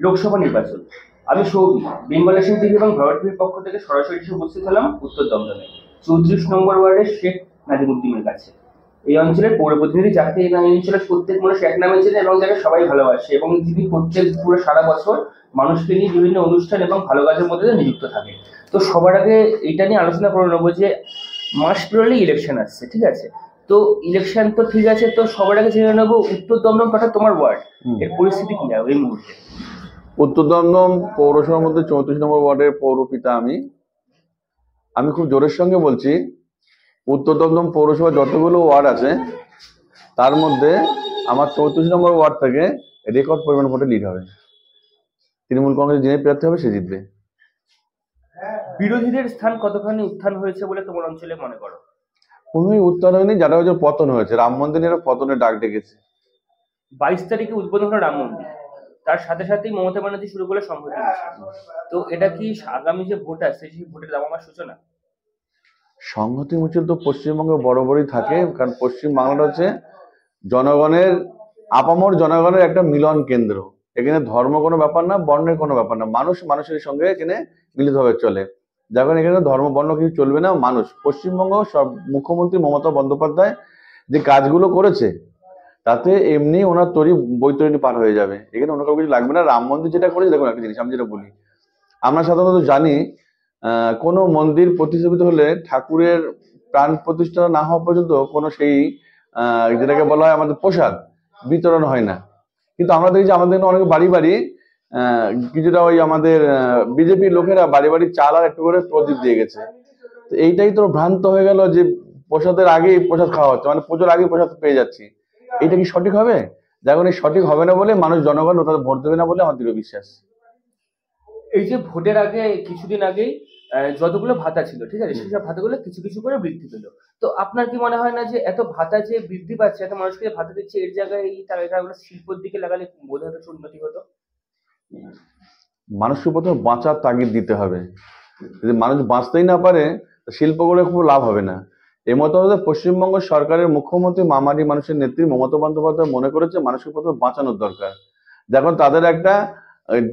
লোকসভা নির্বাচন। আমি Souvik, Bengal national TV এবং ভারত টিভির পক্ষ থেকে সরাসরি এসে উপস্থিত হলাম উত্তর দমদমে 34 নম্বর ওয়ার্ডের শেখ নাজিমুদ্দিনের কাছে। এই অঞ্চলের পৌর প্রতিনিধি, যাকে এই অঞ্চলের প্রত্যেক মানুষ এক নামে চেনে এবং যাকে সবাই ভালোবাসে, এবং যিনি প্রত্যেক পুরো সারা বছর মানুষকে নিয়ে বিভিন্ন অনুষ্ঠান এবং ভালো কাজের মধ্যে দিয়ে নিযুক্ত থাকে। তো সবার আগে এইটা নিয়ে আলোচনা করে নেবো যে মাস পেরোলেই ইলেকশন আসছে, ঠিক আছে? তো ইলেকশন তো ঠিক আছে, তো সবার আগে জেনে নেবো উত্তর দমদম তথা তোমার ওয়ার্ড এর পরিস্থিতি কি যাবে এই মুহূর্তে? উত্তর দমদম পৌরসভার মধ্যে 34 নম্বর ওয়ার্ডের পৌরপিতা আমি খুব জোরের সঙ্গে বলছি, উত্তর দমদম পৌরসভা যতগুলো ওয়ার্ড আছে তার মধ্যে আমার 34 নম্বর ওয়ার্ড থেকে রেকর্ড পরিমাণ ভোটে লিড হবে। তৃণমূল কংগ্রেস যিনি প্রার্থী হবে সে জিতবে। বিরোধীদের স্থান কতখানি উত্থান হয়েছে বলে তোমার অঞ্চলে মনে করো? কোনোই উত্থান হয়নি, যারা হচ্ছে পতন হয়েছে। রাম মন্দিরের পতনের ডাক ডেকেছে। 22 তারিখে উদ্বোধন হলো রাম মন্দির, তার সাথে সাথেই মমতা ব্যানার্জি শুরু করলো সংহতি মিছিল। তো এটা কি আগামী যে ভোট আসছে সেই ভোটের দামামার সূচনা? সংহতি মিছিল তো পশ্চিমবঙ্গে বরাবরই থাকে, কারণ পশ্চিম বাংলাটা হচ্ছে জনগণের, আপামর জনগণের একটা মিলন কেন্দ্র। এখানে ধর্ম কোনো ব্যাপার না, বর্ণের কোনো ব্যাপার না, মানুষ মানুষের সঙ্গে এখানে মিলিতভাবে চলে। যখন এখানে ধর্ম বর্ণ কিছু চলবে না, মানুষ। পশ্চিমবঙ্গ সব মুখ্যমন্ত্রী মমতা বন্দ্যোপাধ্যায় যে কাজগুলো করেছে তাতে এমনি ওনার বৈতরণী পার হয়ে যাবে। এখানে অন্য কারো কিছু লাগবে না। রাম মন্দির যেটা করেছে, দেখুন একটা জিনিস আমি যেটা বলি, আমরা সাধারণত জানি কোনো মন্দির প্রতিষ্ঠিত হলে ঠাকুরের প্রাণ প্রতিষ্ঠা না হওয়া পর্যন্ত কোনো সেই যেটাকে বলা হয় আমাদের প্রসাদ বিতরণ হয় না। কিন্তু আমরা দেখি যে আমাদের অনেক বাড়ি বাড়ি কিছুটা ওই আমাদের বিজেপির লোকেরা বাড়ি বাড়ি চাল আর একটু করে প্রদীপ দিয়ে গেছে। তো এইটাই তো ভ্রান্ত হয়ে গেল যে প্রসাদের আগেই প্রসাদ খাওয়া হচ্ছে, মানে পুজোর আগেই প্রসাদ পেয়ে যাচ্ছি। এটা কি সঠিক হবে? দেখুন, এই সঠিক হবে না বলে মানুষ, জনগণ তাদের ভোট দেবে না বলে আমার দৃঢ় বিশ্বাস। এই যে ভোটের আগে কিছুদিন আগেই যতগুলো ভাতা ছিল, ঠিক আছে, সেসব ভাতাগুলো কিছু কিছু করে বৃদ্ধি পেল। তো আপনার কি মনে হয় না যে এত ভাতা যে বৃদ্ধি পাচ্ছে, এত মানুষকে ভাতা দিচ্ছে, এর জায়গায় এই টাকাগুলো শিল্পের দিকে লাগালে বোধহয় কিছু উন্নতি হতো? মানুষকে প্রথমে বাঁচার তাগিদ দিতে হবে। যদি মানুষ বাঁচতেই না পারে, শিল্প করে খুব লাভ হবে না। এই মতো পশ্চিমবঙ্গ সরকারের মুখ্যমন্ত্রী মামাটি মানুষের নেত্রী মমতা বন্দ্যোপাধ্যায় মনে করেছে মানুষকে প্রথমে বাঁচানোর দরকার। দেখুন, তাদের একটা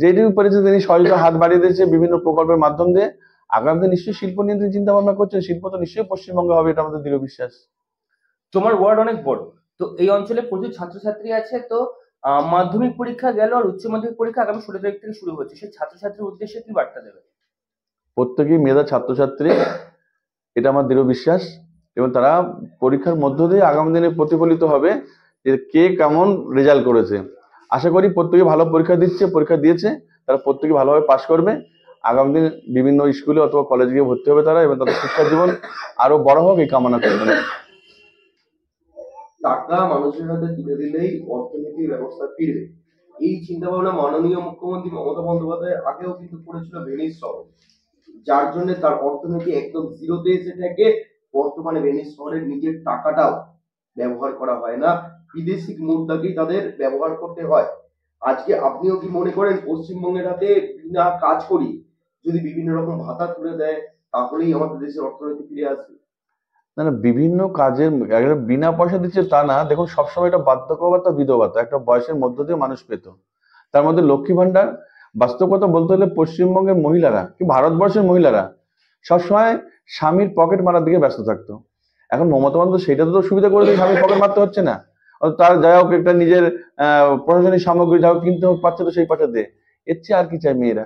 যেটুকু পেরেছে তিনি সহযোগিতা হাত বাড়িয়ে দিয়েছে বিভিন্ন প্রকল্পের মাধ্যম দিয়ে। আগামীতে নিশ্চয়ই শিল্প নিয়ে তিনি চিন্তা ভাবনা করছেন। শিল্প তো নিশ্চয়ই পশ্চিমবঙ্গে হবে, এটা আমাদের দৃঢ় বিশ্বাস। তোমার ওয়ার্ড অনেক বড়, তো এই অঞ্চলে প্রচুর ছাত্রছাত্রী আছে। তো মাধ্যমিক পরীক্ষা গেল আর উচ্চ মাধ্যমিক পরীক্ষা আগামী 16 তারিখ থেকে শুরু হচ্ছে, সেই ছাত্রছাত্রীর উদ্দেশ্যে কি বার্তা দেবে? প্রত্যেকেই মেধা ছাত্রছাত্রী, এটা আমার দৃঢ় বিশ্বাস। এবং তারা পরীক্ষার মধ্য দিয়ে আগামী দিনে প্রতিফলিত হবে যে কে কেমন রেজাল্ট করেছে। আশা করি প্রত্যেকে ভালো পরীক্ষা দিয়েছে, তারা প্রত্যেকে ভালোভাবে পাশ করবে। আগামী দিন বিভিন্ন স্কুলে অথবা কলেজে গিয়ে ভর্তি হবে তারা, এবং তাদের শিক্ষা জীবন আরো বড় হোক এই কামনা করবেন। টাকা মানুষের হাতে তুলে দিলেই অর্থনীতির ব্যবস্থা ফিরবে, এই চিন্তা ভাবনা মাননীয় মুখ্যমন্ত্রী মমতা বন্দ্যোপাধ্যায় আগেও কিন্তু করেছিল ভেনিস শহর, যার জন্য তার অর্থনীতি একদম জিরোতে এসে থাকে। বর্তমানে ভেনিস শহরের নিজের টাকাটাও ব্যবহার করা হয় না, বিদেশি মুদ্রাকেই তাদের ব্যবহার করতে হয়। আজকে আপনিও কি মনে করেন পশ্চিমবঙ্গের হাতে বিনা কাজ করি যদি বিভিন্ন রকম ভাতা তুলে দেয় তাহলেই আমাদের দেশের অর্থনীতি ফিরে আসবে? না না, বিভিন্ন কাজের বিনা পয়সা দিচ্ছে তা না। দেখুন, সবসময় এটা বার্ধক্য ভাতা, বিধবা ভাতা একটা বয়সের মধ্য দিয়ে মানুষ পেত। তার মধ্যে লক্ষ্মী ভান্ডার। বাস্তব কথা বলতে হলে পশ্চিমবঙ্গের মহিলারা কি ভারতবর্ষের মহিলারা সবসময় স্বামীর পকেট মারার দিকে ব্যস্ত থাকতো। এখন মমতা বন্দ্যোপাধ্যায় সেটা তো সুবিধা করে দিয়ে স্বামীর পকেট মারতে হচ্ছে না। তার যাই হোক একটা নিজের প্রশাসনিক সামগ্রী যা হোক কিনতে হোক পাচ্ছে, তো সেই পয়সা দিয়ে। এর চেয়ে আর কি চায় মেয়েরা?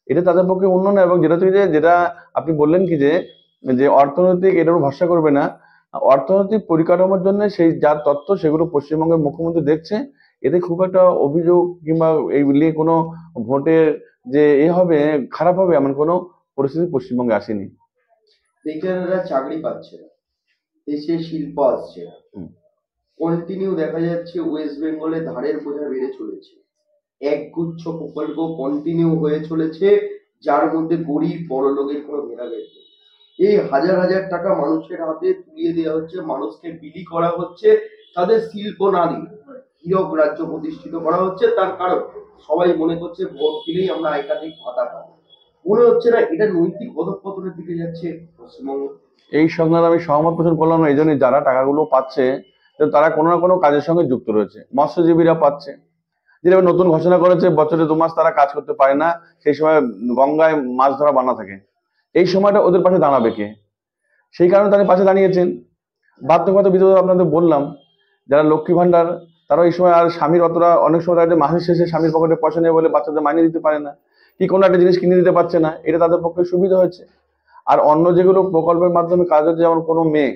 এটা তাদের পক্ষে উন্নয়ন। এবং যেটা আপনি বললেন কি যে অর্থনৈতিক এটার উপর ভরসা করবে না, অর্থনৈতিক পরিকাঠামোর জন্য সেই যার তথ্য সেগুলো পশ্চিমবঙ্গের মুখ্যমন্ত্রী দেখছে। এতে খুব একটা অভিযোগ কিংবা এই নিয়ে কোনো ভোটের যে হবে খারাপ হবে এমন কোনো পরিস্থিতি পশ্চিমবঙ্গে আসেনি। বেকাররা চাকরি পাচ্ছে না, দেশে শিল্প আসছে না, কন্টিনিউ দেখা যাচ্ছে ওয়েস্ট বেঙ্গলে ধারের বোঝা বেড়ে চলেছে, একগুচ্ছ প্রকল্প কন্টিনিউ হয়ে চলেছে, যার মধ্যে গরিব বড় লোকের কোনো ভেদাভেদ নেই। এই হাজার হাজার টাকা মানুষের হাতে তুলিয়ে দেওয়া হচ্ছে, মানুষকে বিলি করা হচ্ছে, তাদের শিল্প না দিয়ে হীরক রাজ্য প্রতিষ্ঠিত করা হচ্ছে। তার কারণ সবাই মনে করছে ভোট দিলেই আমরা একাধিক ভাতা পাবো। মনে হচ্ছে না এটা নৈতিক অধঃপতনের দিকে যাচ্ছে পশ্চিমবঙ্গ? এই সঙ্গে আমি সহমত পোষণ করলাম না। এই জন্যই যারা টাকাগুলো পাচ্ছে তারা কোনো না কোনো কাজের সঙ্গে যুক্ত রয়েছে। মৎস্যজীবীরা পাচ্ছে, যেভাবে নতুন ঘোষণা করেছে বছরে 2 মাস তারা কাজ করতে পারে না, সেই সময় গঙ্গায় মাছ ধরা বানা থাকে, এই সময়টা ওদের পাশে দাঁড়াবে কে? সেই কারণে তাদের পাশে দাঁড়িয়েছেন। বাধ্যগত বিধবা আপনাদের বললাম, যারা লক্ষ্মী ভান্ডার, তারা এই সময় আর স্বামীর অতটা, অনেক সময় তাদের মাসের শেষে স্বামীর পকেটে পয়সা নেই বলে বাচ্চাদের মাইনে দিতে পারে না, কি কোনো একটা জিনিস কিনে দিতে পারছে না, এটা তাদের পক্ষে সুবিধা হয়েছে। আর অন্য যেগুলো প্রকল্পের মাধ্যমে কাজ হচ্ছে, যেমন কোনো মেয়ে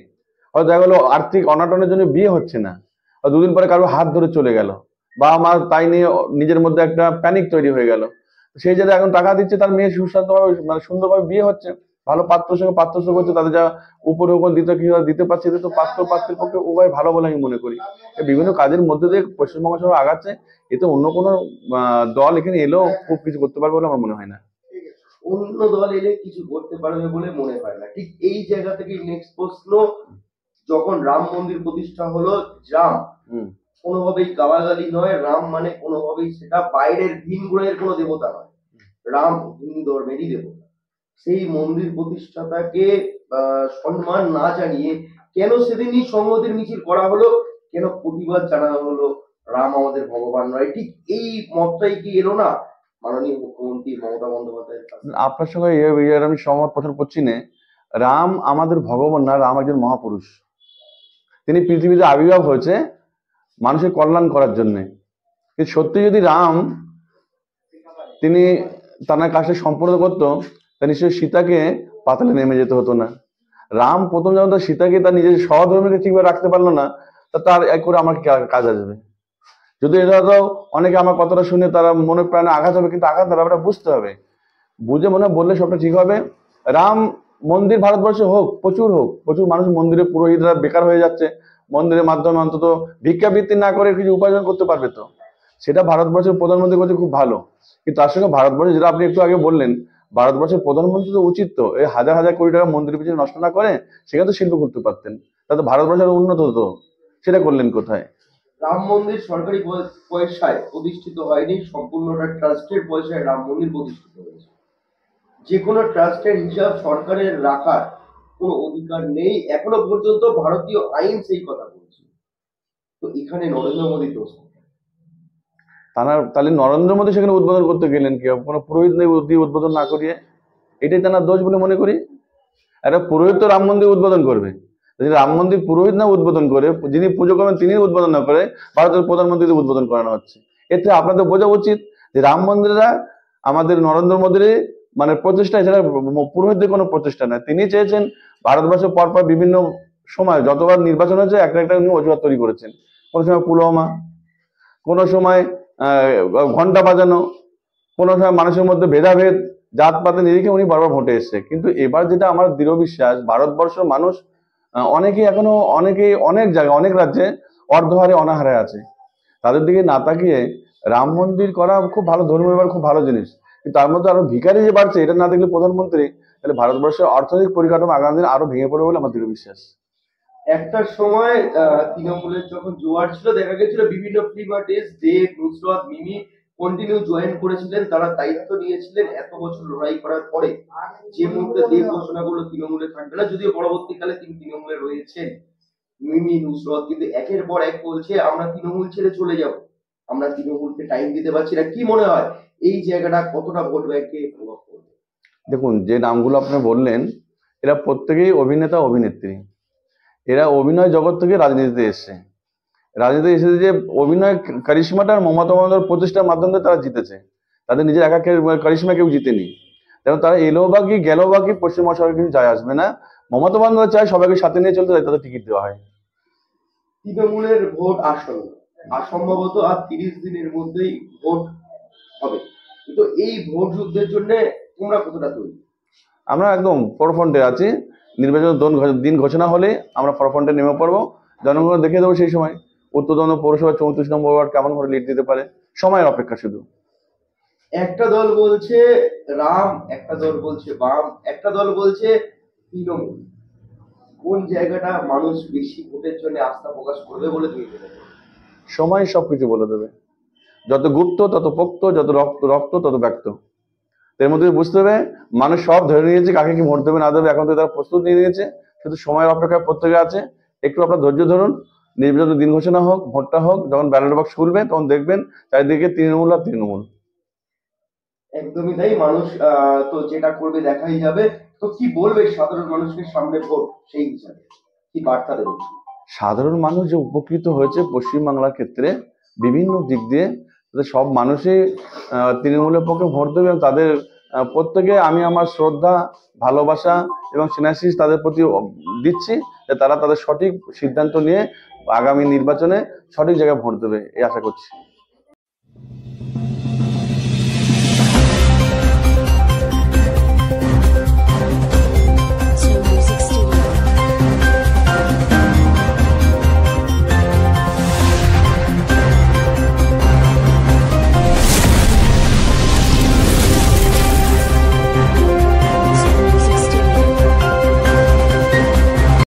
হয়তো দেখা গেলো আর্থিক অনাটনের জন্য বিয়ে হচ্ছে না, আর 2 দিন পরে কারো হাত ধরে চলে গেল, বাবা মা তাই নিয়ে নিজের মধ্যে একটা প্যানিক তৈরি হয়ে গেল, সেই জায়গায় এখন টাকা দিচ্ছে, তার মেয়ে সুস্বাস্থ্যভাবে মানে সুন্দরভাবে বিয়ে হচ্ছে, ভালো পাত্রের সঙ্গে পাত্র করছে, তাদের যা উপরে উপর দিতে কি দিতে পারছে, এটা তো পাত্র পাত্রের পক্ষে উভয় ভালো বলে আমি মনে করি। এই বিভিন্ন কাজের মধ্যে দিয়ে পশ্চিমবঙ্গ সরকার আগাচ্ছে, এতে অন্য কোনো দল এখানে এলেও খুব কিছু করতে পারবে বলে আমার মনে হয় না। অন্য দল এলে কিছু করতে পারবে বলে মনে হয় না। ঠিক এই জায়গা থেকে নেক্সট প্রশ্ন, যখন রাম মন্দির প্রতিষ্ঠা হলো, রাম কোনোভাবেই গালাগালি নয়, রাম মানে কোনোভাবেই সেটা বাইরের ভিন গ্রহের কোনো দেবতা নয়, রাম হিন্দু ধর্মেরই দেবতা। সেই মন্দির প্রতিষ্ঠাতাকে সম্মান না জানিয়ে কেন সেদিনই সংহতির মিছিল করা হলো, কেন প্রতিবাদ জানানো হলো রাম আমাদের ভগবান নয়? ঠিক এই মতটাই কি এলো না মাননীয় মুখ্যমন্ত্রী মমতা বন্দ্যোপাধ্যায়ের কাছে? আপনার সঙ্গে আমি সহমত পোষণ করছি না। রাম আমাদের ভগবান না, রাম একজন মহাপুরুষ। তিনি পৃথিবীতে আবির্ভাব হয়েছে মানুষের কল্যাণ করার জন্য। কিন্তু সত্যি যদি রাম তিনি তার কাছে সম্পূর্ণ করতো, তা নিশ্চয়ই সীতাকে পাতালে নেমে যেতে হতো না। রাম প্রথম যখন তার সীতাকে তার নিজের সহধর্মীকে ঠিকভাবে রাখতে পারলো না, তা তার এক করে আমার কাজ আসবে? যদি এটা তো অনেকে আমার কথাটা শুনে তারা মনে প্রাণে আঘাত হবে, কিন্তু আঘাত ব্যাপারটা বুঝতে হবে, বুঝে মনে বললে সবটা ঠিক হবে। রাম মন্দির ভারতবর্ষে হোক, প্রচুর মানুষ মন্দিরে পুরোহিতরা বেকার হয়ে যাচ্ছে, মন্দিরের মাধ্যমে অন্তত ভিক্ষাবৃত্তি না করে কিছু উপার্জন করতে পারবে, তো সেটা ভারতবর্ষের প্রধানমন্ত্রী করছে খুব ভালো। কিন্তু তার সঙ্গে ভারতবর্ষে, যেটা আপনি একটু আগে বললেন, ভারতবর্ষের প্রধানমন্ত্রী তো উচিত তো এই হাজার হাজার কোটি টাকা মন্দিরের পিছনে নষ্ট না করে সেখানে তো শিল্প করতে পারতেন, তাতে ভারতবর্ষের উন্নত হতো। সেটা করলেন কোথায়? রাম মন্দির সরকারি পয়সায় প্রতিষ্ঠিত হয়নি, সম্পূর্ণটা ট্রাস্টের পয়সায় রাম মন্দির প্রতিষ্ঠিত হয়েছে। যে কোনো ট্রাস্টের হিসাব সরকারের রাখার কোনো অধিকার নেই, এখনো পর্যন্ত ভারতীয় আইন সেই কথা বলছে। তো এখানে নরেন্দ্র মোদী দোষ। তাহলে নরেন্দ্র মোদী সেখানে উদ্বোধন করতে গেলেন কি, কোনো পুরোহিত দিয়ে উদ্বোধন না করিয়ে? এটাই তার দোষ বলে মনে করি। একটা পুরোহিত তো রাম মন্দির উদ্বোধন করবে, যদি রাম মন্দির পুরোহিত না উদ্বোধন করে, যিনি পুজো করবেন তিনি উদ্বোধন না করে ভারতের প্রধানমন্ত্রীকে উদ্বোধন করানো হচ্ছে, এতে আপনাদের বোঝা উচিত যে রাম মন্দিরটা আমাদের নরেন্দ্র মোদীর মানে প্রচেষ্টা, এছাড়া পুরোহিতদের কোনো প্রচেষ্টা নয়। তিনি চেয়েছেন ভারতবর্ষের পরপর বিভিন্ন সময় যতবার নির্বাচন হয়েছে একটা একটা অজুহাত তৈরি করেছেন, কোনো সময় পুলওয়ামা, কোনো সময় ঘন্টা বাজানো, কোনো সময় মানুষের মধ্যে ভেদাভেদ, জাতপাতের নিরিখে উনি বারবার ভোটে এসছে। কিন্তু এবার যেটা আমার দৃঢ় বিশ্বাস, ভারতবর্ষের মানুষ অনেকেই এখনো অনেক জায়গায় অনেক রাজ্যে অর্ধহারে অনাহারে আছে, তাদের দিকে না তাকিয়ে রাম মন্দির করা খুব ভালো, ধর্মীয় এবার খুব ভালো জিনিস, কিন্তু তার মধ্যে আরো ভিখারি যে বাড়ছে, এটা না দেখলে প্রধানমন্ত্রী, তাহলে ভারতবর্ষের অর্থনৈতিক পরিকাঠামো আগামী দিন আরো ভেঙে পড়বে বলে আমার দৃঢ় বিশ্বাস। একটা সময় তৃণমূলের যখন জোয়ার ছিল, দেখা গেছিল বিভিন্ন ফ্রি মার্টেস দেব, নুসরাত, মিমি কন্টিনিউ জয়েন করেছিলেন, তারা দায়িত্ব নিয়েছিলেন। এত বছর লড়াই করার পরে যে মুহূর্তে দেব ঘোষণা করলো তৃণমূলে থাকবে না, যদিও পরবর্তীকালে তিনি তৃণমূলে রয়েছেন, মিমি নুসরাত কিন্তু একের পর এক বলছে আমরা তৃণমূল ছেড়ে চলে যাব, আমরা তৃণমূলকে টাইম দিতে পারছি না। কি মনে হয় এই জায়গাটা কতটা ভোট ব্যাংকে প্রভাব পড়বে? দেখুন, যে নামগুলো আপনি বললেন এরা প্রত্যেকেই অভিনেতা অভিনেত্রী, এরা অভিনয় জগৎ থেকে রাজনীতিতে এসছে, রাজনীতি এসেছে যে অভিনয় কারিশমাটা মমতা বন্দ্যোপাধ্যায়ের প্রচেষ্টার মাধ্যমে তারা জিতেছে, তাদের নিজের একা কারিশমা কেউ জিতেনি। যেমন তারা এলো বা কি গেল বা কি পশ্চিমবঙ্গ সরকার কিছু যায় আসবে না, মমতা বন্দ্যোপাধ্যায় চায় সবাইকে সাথে নিয়ে চলতে, তাই তাদের টিকিট দেওয়া হয়। তৃণমূলের ভোট আসন্ন, আর সম্ভবত আর 30 দিনের মধ্যেই ভোট হবে, কিন্তু এই ভোট যুদ্ধের জন্য তোমরা কতটা তৈরি? আমরা একদম ফরফ্রন্টে আছি, নির্বাচনের দিন ঘোষণা হলে আমরা ফরফ্রন্টে নেমে পড়বো, জনগণ দেখে দেবো সেই সময় উত্তরদন্দ পৌরসভা 34 নম্বর ওয়ার্ড কেমন করে লিড দিতে পারে, সময়ের অপেক্ষা শুধু। একটা দল বলছে রাম, একটা দল বলছে বাম, একটা দল বলছে তৃণমূল। কোন জায়গাটা মানুষ বেশি ভোটের জন্য আস্থা প্রকাশ করবে বলে তুমি মনে করো? সময় সবকিছু বলে দেবে, যত গুপ্ত তত পোক্ত, যত রক্ত তত ব্যক্ত। এর মধ্যে বুঝতে হবে মানুষ সব ধরে নিয়েছে, কাকে কি ভোট দেবে না দেবে এখন তো তারা প্রস্তুত নিয়ে নিয়েছে, শুধু সময়ের অপেক্ষায় প্রত্যেকে আছে। একটু আপনার ধৈর্য ধরুন, নির্বাচনের দিন ঘোষণা হোক, ভোটটা হোক, যখন ব্যালট বাক্স খুলবে তখন দেখবেন চারিদিকে তৃণমূল আর তৃণমূল। একদমই তাই, মানুষ তো যেটা করবে দেখাই যাবে। তো কি বলবে সাধারণ মানুষকে, সামনে ভোট, সেই হিসাবে কি বার্তা দেবে? সাধারণ মানুষ যে উপকৃত হয়েছে পশ্চিমবাংলার ক্ষেত্রে বিভিন্ন দিক দিয়ে, তাদের সব মানুষই তৃণমূলের পক্ষে ভোট দেবে এবং তাদের প্রত্যেকে আমি আমার শ্রদ্ধা, ভালোবাসা এবং সিনাসিস তাদের প্রতি দিচ্ছি যে তারা তাদের সঠিক সিদ্ধান্ত নিয়ে আগামী নির্বাচনে সঠিক জায়গায় ভোট দেবে, এই আশা করছি।